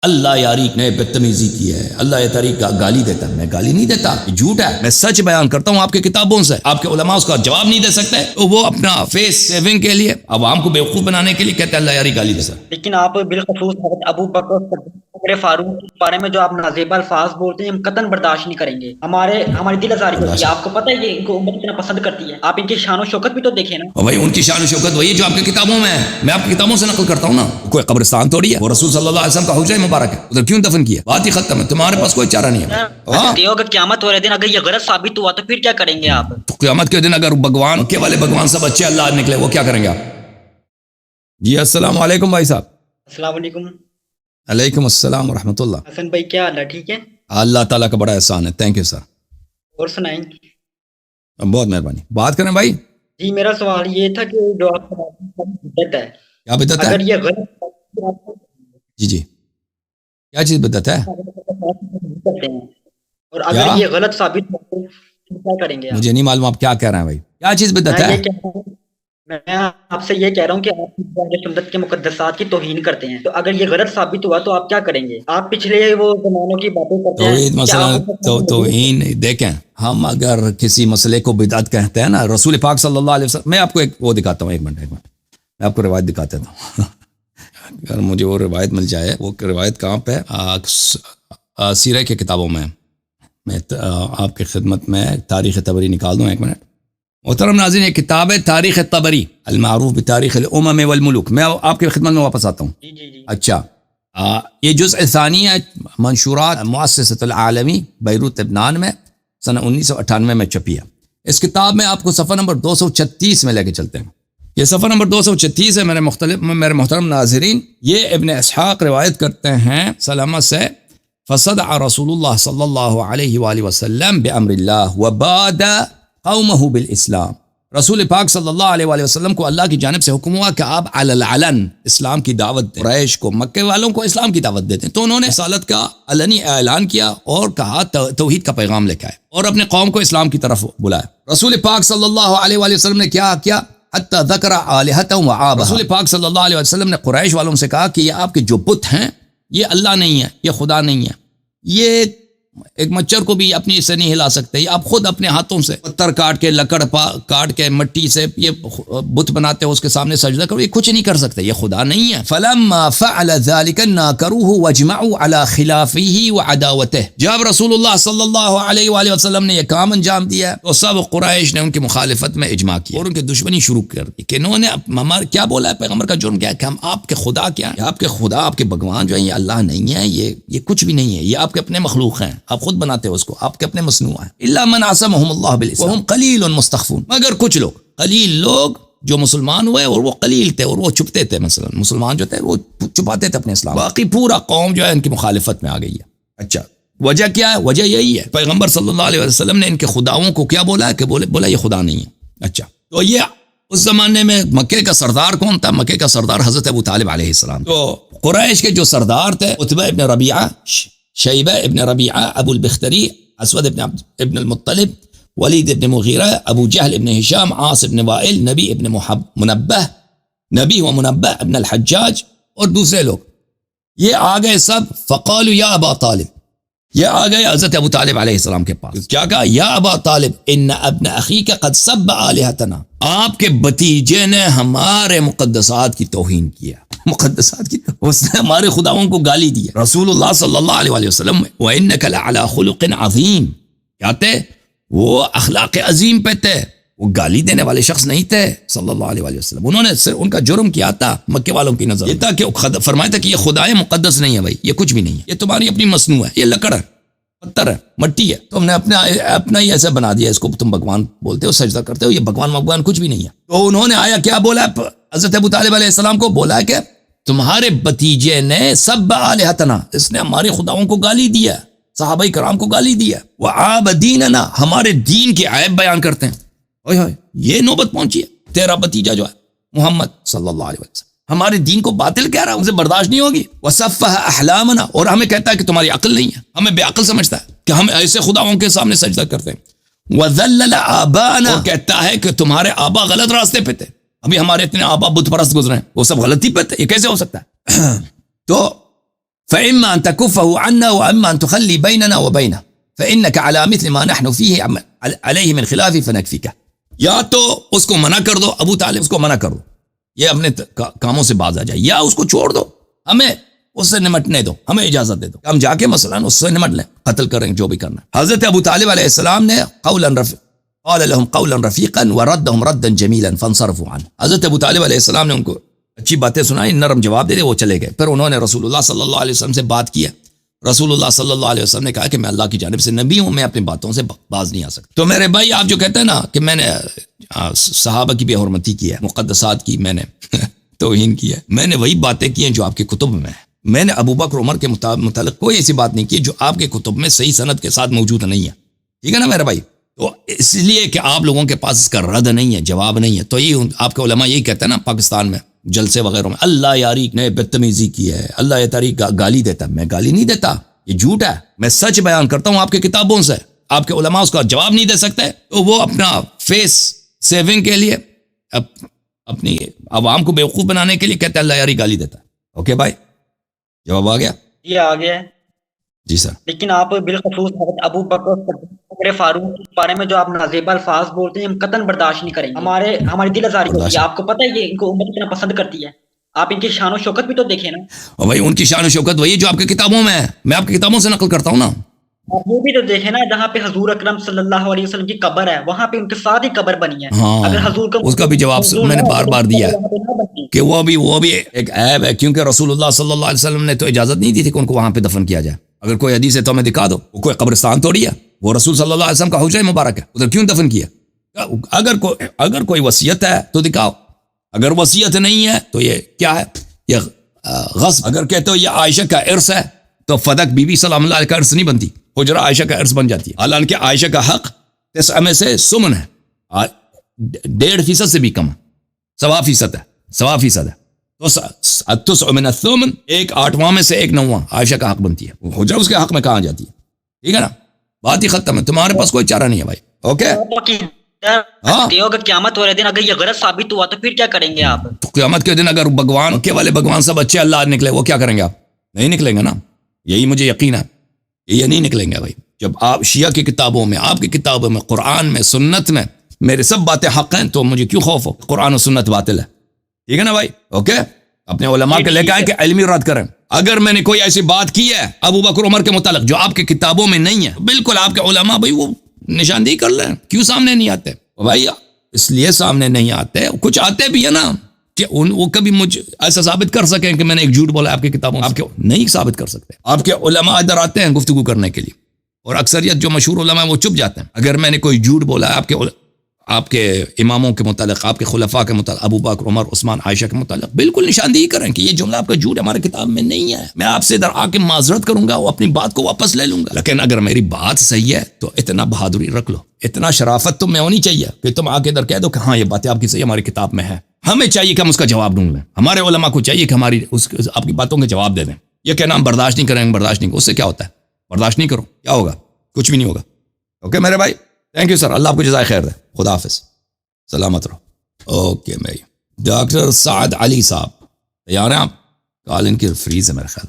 اللہ یاری نے بدتمیزی کی ہے، اللہ یہ طریقہ گالی دیتا ہے، میں گالی نہیں دیتا، جھوٹ ہے، میں سچ بیان کرتا ہوں آپ کے کتابوں سے، آپ کے علماء اس کا جواب نہیں دے سکتے، تو وہ اپنا فیس سیونگ کے لیے عوام کو بیوقوف بنانے کے لیے کہتے ہیں اللہ یاری گالی دیتا ہے۔ لیکن آپ بالخصوص حضرت ابو بکر عمر فاروق کے بارے میں جو آپ نازیبہ الفاظ بولتے ہیں ہم قطعاً برداشت نہیں کریں گے، ہماری دل آزاری ہوتی ہے۔ آپ کو پتہ ہے کہ ان کو امت اتنا پسند کرتی ہے، آپ ان کی شان و شوکت بھی تو دیکھیں نا۔ اور بھائی ان کی شان و شوکت وہی جو آپ کی کتابوں میں ہے، میں آپ کی کتابوں سے نقل کرتا ہوں نا، کوئی قبرستان توڑی ہے، وہ رسول صلی اللہ علیہ وسلم کا حجرہ مبارک ہے، ادھر کیوں دفن کیا؟ بات ہی ختم ہے، تمہارے پاس کوئی چارہ نہیں ہے۔ کہتے کہ قیامت والے دن اگر یہ غلط ثابت ہوا تو پھر کیا کریں گے آپ؟ تو قیامت کے دن اگر بھگوان کے والے بھگوان سب اچھے اللہ نکلے وہ کیا کریں گے آپ؟ جی السلام علیکم بھائی صاحب۔ السلام علیکم۔ علیکم السلام ورحمۃ اللہ۔ حسن بھائی کیا حال ہے؟ ٹھیک ہے؟ اللہ تعالیٰ کا بڑا احسان ہے، تھینک یو سر۔ اور سنائیں۔ بہت مہربانی، بات کریں بھائی۔ جی میرا سوال یہ تھا کہ جو آپ بدعت ہے، کیا بدعت ہے؟ اگر یہ غلط جی جی کیا چیز بدعت ہے؟ کرتے ہیں اور اگر یہ غلط ثابت ہو تو کیا کریں گے آپ؟ مجھے نہیں معلوم آپ کیا کہہ رہے ہیں بھائی، کیا چیز بدعت ہے؟ میں آپ سے یہ کہہ رہا ہوں کہ آپ سنت کے مقدسات کی توہین کرتے ہیں، تو اگر یہ غلط ثابت ہوا تو آپ کیا کریں گے؟ آپ پچھلے وہ زمانوں کی باتیں کرتے ہیں۔ توحید مسئلہ توہین دیکھیں، ہم اگر کسی مسئلے کو بدعت کہتے ہیں نا، رسول پاک صلی اللہ علیہ وسلم، میں آپ کو ایک وہ دکھاتا ہوں، ایک منٹ میں آپ کو روایت دکھاتا ہوں اگر مجھے وہ روایت مل جائے، وہ روایت کہاں پہ؟ سیرہ کی کتابوں میں آپ کی خدمت میں تاریخ طبری نکال دوں، ایک منٹ۔ محترم ناظرین، ایک کتاب ہے تاریخ طبری المعروف بتاریخ الامم والملوک، میں آپ کی خدمت میں واپس آتا ہوں۔ جی اچھا، یہ جزء ثانی ہے، منشورات مؤسسۃ العالمی بیروت لبنان میں سنہ 1998 میں چھپی ہے۔ اس کتاب میں آپ کو صفحہ نمبر 236 میں لے کے چلتے ہیں۔ یہ صفحہ نمبر 236 ہے میرے محترم ناظرین۔ یہ ابن اسحاق روایت کرتے ہیں سلمہ سے، فصدع رسول اللہ صلی اللہ علیہ وآلہ وسلم بامر اللہ وباد قومہ بالاسلام۔ رسول پاک صلی اللہ علیہ وآلہ وسلم کو اللہ کی جانب سے حکم ہوا کہ آپ علی العلن اسلام کی دعوت دیں، قریش کو، مکے والوں کو اسلام کی دعوت دیتے ہیں، تو انہوں نے رسالت کا علنی اعلان کیا اور کہا توحید کا پیغام لے کے آئے اور اپنے قوم کو اسلام کی طرف بلایا۔ رسول پاک صلی اللہ علیہ وآلہ وسلم نے کیا کیا؟ حتی ذکر آلہتہم وعابہا، رسول پاک صلی اللہ علیہ وسلم نے قریش والوں سے کہا کہ یہ آپ کے جو بت ہیں یہ اللہ نہیں ہے، یہ خدا نہیں ہے، یہ ایک مچھر کو بھی اپنی سے نہیں ہلا سکتے، یہ آپ خود اپنے ہاتھوں سے پتھر کاٹ کے، لکڑ کاٹ کے، مٹی سے یہ بت بناتے ہو، اس کے سامنے سجدہ کرو، یہ کچھ نہیں کر سکتے، یہ خدا نہیں ہے۔ فلما فعل ذلك ناكروه واجمعوا على خلافه وعداوته، جب رسول اللہ صلی اللہ علیہ وآلہ وسلم نے یہ کام انجام دیا تو سب قریش نے ان کی مخالفت میں اجماع کیا اور ان کی دشمنی شروع کر دی کہ انہوں نے کیا بولا ہے، پیغمبر کا جرم کیا ہے کہ ہم آپ کے خدا کیا ہیں، آپ کے خدا، آپ کے بھگوان جو ہیں یہ اللہ نہیں ہے، یہ کچھ بھی نہیں ہے، یہ آپ کے اپنے مخلوق ہیں، آپ خود بناتے ہو اس کو، آپ کے اپنے مصنوع ہیں۔ الا من عصمهم اللہ بالاسلام وهم قلیل مستخفون، مگر کچھ لوگ، قلیل لوگ جو مسلمان ہوئے اور وہ قلیل تھے اور وہ چھپتے تھے، مثلا مسلمان جو تھے وہ چھپاتے تھے اپنے اسلام، باقی پورا قوم جو ہے ان کی مخالفت میں آ گئی ہے۔ اچھا وجہ کیا ہے؟ وجہ یہی ہے پیغمبر صلی اللہ علیہ وسلم نے ان کے خداؤں کو کیا بولا ہے کہ بولا یہ خدا نہیں ہے۔ اچھا تو یہ اس زمانے میں مکے کا سردار کون تھا؟ مکے کا سردار حضرت ابو طالب علیہ السلام۔ تو قریش کے جو سردار تھے عتبہ ابن ربیعہ، شیبہ ابن ربیعہ، ابو البختری، اسود ابن المطلب، ولید ابن مغیرہ، ابو جہل ابن ہشام، عاص ابن وائل، نبی ابن نبی و منبہ ابن الحجاج اور دوسرے لوگ، یہ آ گئے سب۔ فقالوا یا ابا طالب، یہ آ گئے حضرت ابو طالب علیہ السلام کے پاس، کیا کہا؟ یا ابا طالب ان ابن اخیک قد سب آلہتنا، آپ کے بھتیجے نے ہمارے مقدسات کی توہین کیا، مقدسات کی، اس نے ہمارے خداؤں کو گالی دی۔ رسول اللہ صلی اللہ علیہ وآلہ وسلم وَإِنَّكَ لَعَلَىٰ خُلُقٍ عَظِيمٍ، کیا تھے؟ وہ اخلاق عظیم پہ تھے، وہ گالی دینے والے شخص نہیں تھے صلی اللہ علیہ وآلہ وسلم۔ انہوں نے ان کا جرم کیا تھا مکے والوں کی نظر یہ تھا کہ فرمایا تھا کہ یہ خدائے مقدس نہیں ہے، بھائی یہ کچھ بھی نہیں ہے، یہ تمہاری اپنی مصنوع ہے، یہ لکڑ ہے، پتھر ہے، مٹی ہے، تم نے اپنا ہی ایسا بنا دیا، اس کو تم بھگوان بولتے ہو، سجدہ کرتے ہو، یہ بھگوان کچھ بھی نہیں ہے۔ تو انہوں نے آیا کیا بولا حضرت ابو طالب علیہ السلام کو؟ بولا کہ تمہارے بھتیجے نے سب آلہتنا، اس نے ہمارے خداؤں کو گالی دیا، صحابہ کرام کو گالی دیا، وعابدیننا، ہمارے دین کے عیب بیان کرتے ہیں۔ یہ نوبت پہنچی ہے، تیرا بھتیجا جو ہے محمد صلی اللہ علیہ وسلم ہمارے دین کو باطل کہہ رہا ہے، اسے برداشت نہیں ہوگی۔ وصفح احلامنا، اور ہمیں کہتا ہے کہ تمہاری عقل نہیں ہے، ہمیں بے عقل سمجھتا ہے کہ ہم ایسے خداؤں کے سامنے سجدہ کرتے ہیں۔ وذلل آبانا، اور کہتا ہے کہ تمہارے آبا غلط راستے پہ تھے، ابھی ہمارے اتنے آبا بت پرست گزرے ہیں، وہ سب غلطی پہ تھے، یہ کیسے ہو سکتا ہے؟ تو فإما أن تكفه عنا وإما أن تخلي بيننا وبينه فإنك على مثل ما نحن فيه عليه من خلاف فنكفيك. یا تو اس کو منع کر دو، ابو طالب اس کو منع کر دو، یہ اپنے کاموں سے باز آ جائے، یا اس کو چھوڑ دو، ہمیں اس سے نمٹنے دو، ہمیں اجازت دے دو، ہم جا کے مثلا اس سے نمٹ لیں، قتل کریں جو بھی کرنا ہے. حضرت ابو طالب علیہ السلام نے قال لهم قولا رفیقا وردهم ردا جمیلا فانصرفوا عنه. حضرت ابو طالب علیہ السلام نے ان کو اچھی باتیں سنائی، نرم جواب دے دے، وہ چلے گئے. پھر انہوں نے رسول اللہ صلی اللہ علیہ وسلم سے بات کیا. رسول اللہ صلی اللہ علیہ وسلم نے کہا کہ میں اللہ کی جانب سے نبی ہوں، میں اپنی باتوں سے باز نہیں آ سکتا. تو میرے بھائی آپ جو کہتے ہیں نا کہ میں نے صحابہ کی بے حرمتی کی ہے، مقدسات کی میں نے توہین کی ہے، میں نے وہی باتیں کی ہیں جو آپ کے کتب میں ہیں. میں نے ابو بکر عمر کے متعلق کوئی ایسی بات نہیں کی جو آپ کے کتب میں صحیح سند کے ساتھ موجود نہیں ہے. ٹھیک ہے نا میرے بھائی؟ تو اس لیے کہ آپ لوگوں کے پاس اس کا رد نہیں ہے، جواب نہیں ہے، تو یہ آپ کے علماء یہی کہتے ہیں نا پاکستان میں جلسے وغیرہ میں، اللہ یاریک نے بدتمیزی کی ہے، اللہ تاریخ گالی دیتا. میں گالی نہیں دیتا، یہ جھوٹ ہے، میں سچ بیان کرتا ہوں آپ کی کتابوں سے. آپ کے علماء اس کا جواب نہیں دے سکتے تو وہ اپنا فیس سیونگ کے لیے، اپنی عوام کو بیوقوف بنانے کے لیے کہتے ہیں اللہ یاری گالی دیتا. اوکے بھائی، جواب آ گیا؟ یہ آ گیا جی سر. لیکن آپ بالخصوص حضرت ابو بکر فاروق کے بارے میں جو آپ نازیبا الفاظ بولتے ہیں ہم قطعاً برداشت نہیں کریں گے. ہماری دل آزاری ہوتی ہے. آپ کو پتہ ہے یہ ان کو امت کتنا پسند کرتی ہے. آپ ان کی شان و شوکت بھی تو دیکھیں نا. اور بھائی ان کی شان و شوکت وہی جو آپ کی کتابوں میں ہے، میں آپ کی کتابوں سے نقل کرتا ہوں نا. آپ وہ بھی تو دیکھیں نا جہاں پہ حضور اکرم صلی اللہ علیہ وسلم کی قبر ہے، وہاں پہ ان کے ساتھ ہی قبر بنی ہے. ہاں، اگر حضور کا اس کا بھی جواب میں نے بار بار دیا کہ وہ بھی ایک عیب ہے، کیونکہ رسول اللہ صلی اللہ علیہ وسلم نے تو اجازت نہیں دی تھی کہ ان کو وہاں پہ دفن کیا جائے. اگر کوئی حدیث ہے تو ہمیں دکھا دو. وہ کوئی قبرستان تھوڑی ہے، وہ رسول صلی اللہ علیہ وسلم کا حجرہ مبارک ہے، ادھر کیوں دفن کیا؟ اگر کوئی وصیت ہے تو دکھاؤ، اگر وصیت نہیں ہے تو یہ کیا ہے؟ یہ غصب. اگر کہتے ہو یہ عائشہ کا ارث ہے تو فدق بی بی سلام اللہ علیہ کا ارث نہیں بنتی، حجرہ عائشہ کا ارث بن جاتی ہے. حالانکہ عائشہ کا حق 9 میں سے سمن ہے، 1.5% سے بھی کم ہے، 1.25% ہے. تو 9 من الثمن 1/8 میں سے 1/9 عائشہ کا حق بنتی ہے. وہ حجرہ اس کے حق میں کہاں جاتی ہے؟ ٹھیک ہے نا، بات ہی ختم ہے. تمہارے پاس کوئی چارہ نہیں ہے بھائی. اوکے ہاں، اگر قیامت والے دن اگر یہ غلط ثابت ہوا تو پھر کیا کریں گے آپ؟ تو قیامت کے دن اگر بھگوان کے والے بھگوان سب اچھے اللہ نکلے، وہ کیا کریں گے؟ آپ نہیں نکلیں گے نا، یہی مجھے یقین ہے، یہ نہیں نکلیں گے بھائی. جب آپ شیعہ کی کتابوں میں، آپ کی کتابوں میں، قرآن میں، سنت میں میرے سب باتیں حق ہیں تو مجھے کیوں خوف ہو؟ قرآن و سنت باطل ہے. ٹھیک ہے نا بھائی؟ اوکے، اپنے علماء کے لے کے آئے کہ علمی رد کریں. اگر میں نے کوئی ایسی بات کی ہے ابو بکر عمر کے متعلق جو آپ کی کتابوں میں نہیں ہے، بالکل آپ کے علماء بھائی وہ نشاندہی کر لیں. کیوں سامنے نہیں آتے بھائی؟ اس لیے سامنے نہیں آتے، کچھ آتے بھی ہے نا کہ وہ کبھی مجھے ایسا ثابت کر سکیں کہ میں نے ایک جھوٹ بولا آپ کی کتابوں. آپ کے نہیں ثابت کر سکتے. آپ کے علماء ادھر آتے ہیں گفتگو کرنے کے لیے، اور اکثریت جو مشہور علماء ہیں وہ چپ جاتے ہیں. اگر میں نے کوئی جھوٹ بولا آپ کے اماموں کے متعلق، آپ کے خلفاء کے متعلق، ابو بکر، عمر، عثمان، عائشہ کے متعلق، بالکل نشاندہی کریں کہ یہ جملہ آپ کا جھوٹ ہمارے کتاب میں نہیں ہے. میں آپ سے ادھر آ کے معذرت کروں گا، وہ اپنی بات کو واپس لے لوں گا. لیکن اگر میری بات صحیح ہے تو اتنا بہادری رکھ لو، اتنا شرافت تم میں ہونی چاہیے کہ تم آ کے ادھر کہہ دو کہ ہاں یہ باتیں آپ کی صحیح ہماری کتاب میں ہے. ہمیں چاہیے کہ ہم اس کا جواب ڈھونڈ لیں. ہمارے علماء کو چاہیے کہ ہماری آپ کی باتوں کے جواب دے دیں. یہ کہنا ہم برداشت نہیں کریں گے، برداشت نہیں کریں، اس سے کیا ہوتا ہے؟ برداشت نہیں کرو، کیا ہوگا؟ کچھ بھی نہیں ہوگا. اوکے میرے بھائی، تھینک یو سر، اللہ آپ کو جزائے خیر دے. خدا حافظ، سلامت رہو. اوکے بھائی. ڈاکٹر سعد علی صاحب تیار ہیں آپ؟ کال ان کی فریز ہے میرے خیال.